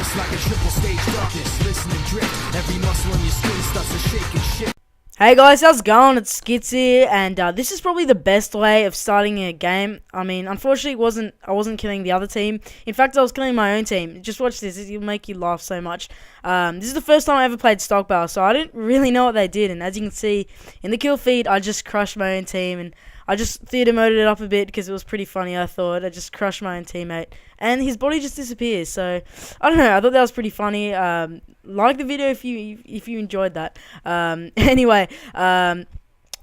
It's like a triple stage darkness. Listen and drift. Every muscle in your skin starts to shake and shift. Hey guys, how's it going? It's Skits here, and this is probably the best way of starting a game. I mean, unfortunately, I wasn't killing the other team. In fact, I was killing my own team. Just watch this; it'll make you laugh so much. This is the first time I ever played Stockpile, so I didn't really know what they did. And as you can see in the kill feed, I just crushed my own team, and I just theater moded it up a bit because it was pretty funny. I thought I just crushed my own teammate, and his body just disappears. So I don't know. I thought that was pretty funny. Like the video if you enjoyed that. Anyway,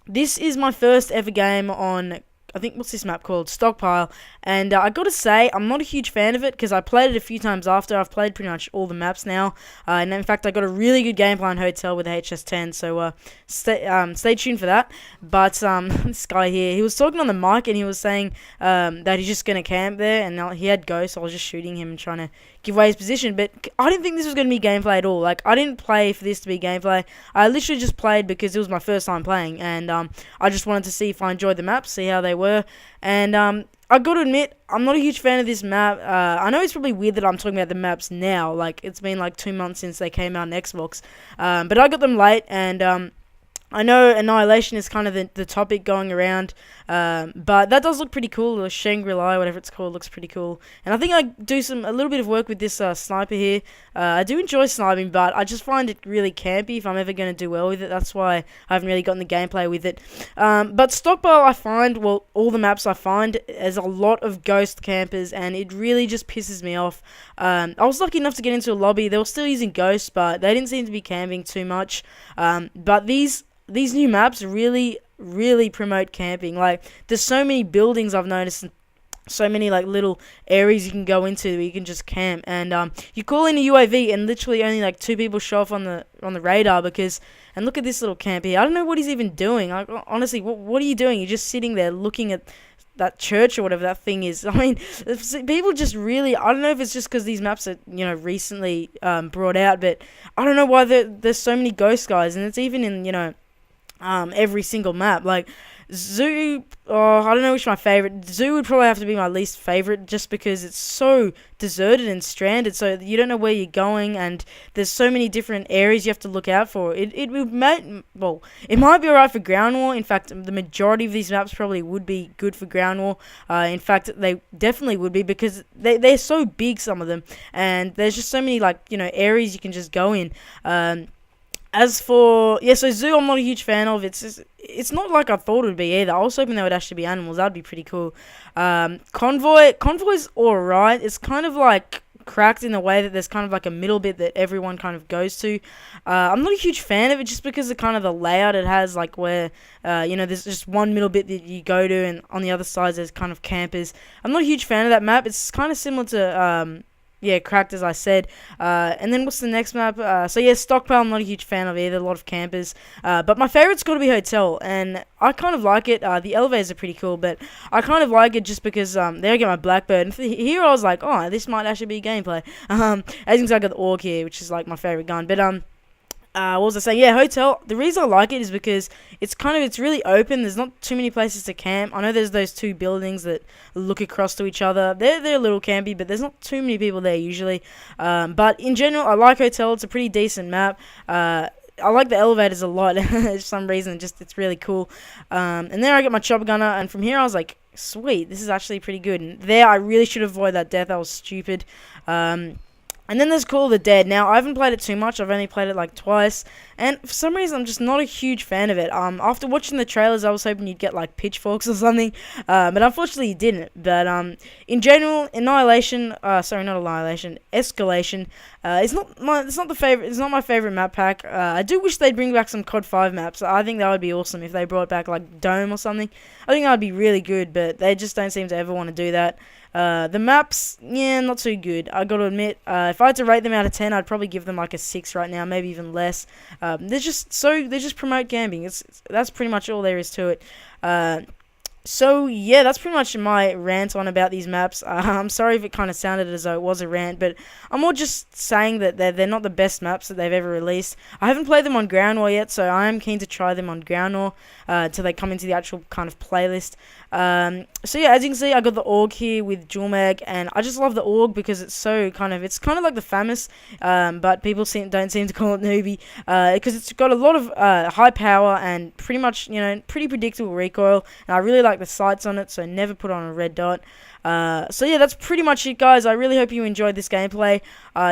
this is my first ever game on, I think, what's this map called? Stockpile. And I gotta say, I'm not a huge fan of it because I played it a few times after. I've played pretty much all the maps now. And in fact, I got a really good gameplay on Hotel with the HS10. So stay tuned for that. But this guy here, he was talking on the mic and he was saying that he's just gonna camp there. And he had ghosts, so I was just shooting him and trying to give away his position. But I didn't think this was gonna be gameplay at all. Like, I didn't play for this to be gameplay. I literally just played because it was my first time playing. And I just wanted to see if I enjoyed the maps, see how they were. And I gotta admit, I'm not a huge fan of this map. I know it's probably weird that I'm talking about the maps now. Like, it's been like 2 months since they came out on Xbox. But I got them late, and I know Annihilation is kind of the topic going around, but that does look pretty cool. The Shangri-La, whatever it's called, looks pretty cool. And I think I do a little bit of work with this sniper here. I do enjoy sniping, but I just find it really campy if I'm ever going to do well with it. That's why I haven't really gotten the gameplay with it. But Stockpile, I find, well, all the maps I find, there's a lot of ghost campers, and it really just pisses me off. I was lucky enough to get into a lobby. They were still using ghosts, but they didn't seem to be camping too much. But these new maps really promote camping. Like, there's so many buildings I've noticed, and so many like little areas you can go into where you can just camp. And you call in a UAV and literally only like 2 people show up on the radar because. And look at this little camp here. I don't know what he's even doing. Like, honestly, what are you doing? You're just sitting there looking at that church or whatever that thing is. I mean, people just really, I don't know if it's just because these maps are, recently brought out, but I don't know why there's so many ghost guys, and it's even in, every single map. Like, Zoo, I don't know which my favorite. Zoo would probably have to be my least favorite just because it's so deserted and stranded, so you don't know where you're going, and there's so many different areas you have to look out for. It might be alright for ground war. In fact, the majority of these maps probably would be good for ground war. In fact, they definitely would be because they're so big, some of them, and there's just so many areas you can just go in. As for, so Zoo, I'm not a huge fan of. It's not like I thought it would be either. I was hoping there would actually be animals. That'd be pretty cool. Convoy's alright. It's kind of like cracked in a way that there's kind of like a middle bit that everyone kind of goes to. I'm not a huge fan of it just because of kind of the layout it has, like where, there's just one middle bit that you go to, and on the other side there's kind of campers. I'm not a huge fan of that map. It's kind of similar to, cracked, as I said. And then what's the next map? Stockpile, I'm not a huge fan of either. A lot of campers. But my favorite's got to be Hotel, and I kind of like it. The elevators are pretty cool, but I kind of like it just because there I get my Blackbird. And here I was like, oh, this might actually be gameplay. As you can see, I got the Orc here, which is like my favorite gun. But what was I saying? Yeah, Hotel. The reason I like it is because it's really open. There's not too many places to camp. I know there's those 2 buildings that look across to each other. They're a little campy, but there's not too many people there usually. But in general, I like Hotel. It's a pretty decent map. I like the elevators a lot for some reason. It's really cool. And there I get my chopper gunner, and from here I was like, sweet, this is actually pretty good. And there I really should avoid that death. That was stupid. And then there's Call of the Dead. Now, I haven't played it too much. I've only played it like twice. And for some reason, I'm just not a huge fan of it. After watching the trailers, I was hoping you'd get like pitchforks or something. But unfortunately, you didn't. But in general, Escalation. It's not my favorite map pack. I do wish they'd bring back some COD 5 maps. I think that would be awesome if they brought back like Dome or something. I think that would be really good, but they just don't seem to ever want to do that. The maps, not too good. I gotta admit, if I had to rate them out of 10, I'd probably give them like a 6 right now, maybe even less. They just promote camping. That's pretty much all there is to it. So yeah, that's pretty much my rant on about these maps. I'm sorry if it kind of sounded as though it was a rant, but I'm more just saying that they're not the best maps that they've ever released. I haven't played them on Ground War yet, so I am keen to try them on Ground War till they come into the actual kind of playlist. So yeah, as you can see, I got the AUG here with dual mag, and I just love the AUG because it's kind of like the FAMAS, but people don't seem to call it newbie because it's got a lot of high power and pretty much pretty predictable recoil, and I really like the sights on it, so never put on a red dot. So yeah, that's pretty much it, guys. I really hope you enjoyed this gameplay.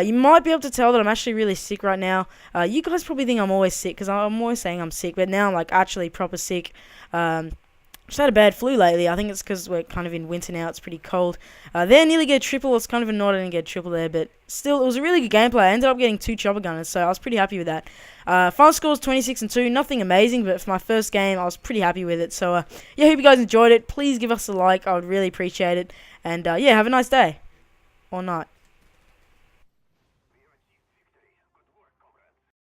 You might be able to tell that I'm actually really sick right now. You guys probably think I'm always sick because I'm always saying I'm sick, but now I'm like actually proper sick. Just had a bad flu lately. I think it's because we're kind of in winter now. It's pretty cold. There, nearly get a triple. It's kind of annoyed I didn't get a triple there, but still, it was a really good gameplay. I ended up getting 2 chopper gunners, so I was pretty happy with that. Final score is 26-2. Nothing amazing, but for my first game, I was pretty happy with it. So, yeah, hope you guys enjoyed it. Please give us a like. I would really appreciate it. And, yeah, have a nice day. Or night.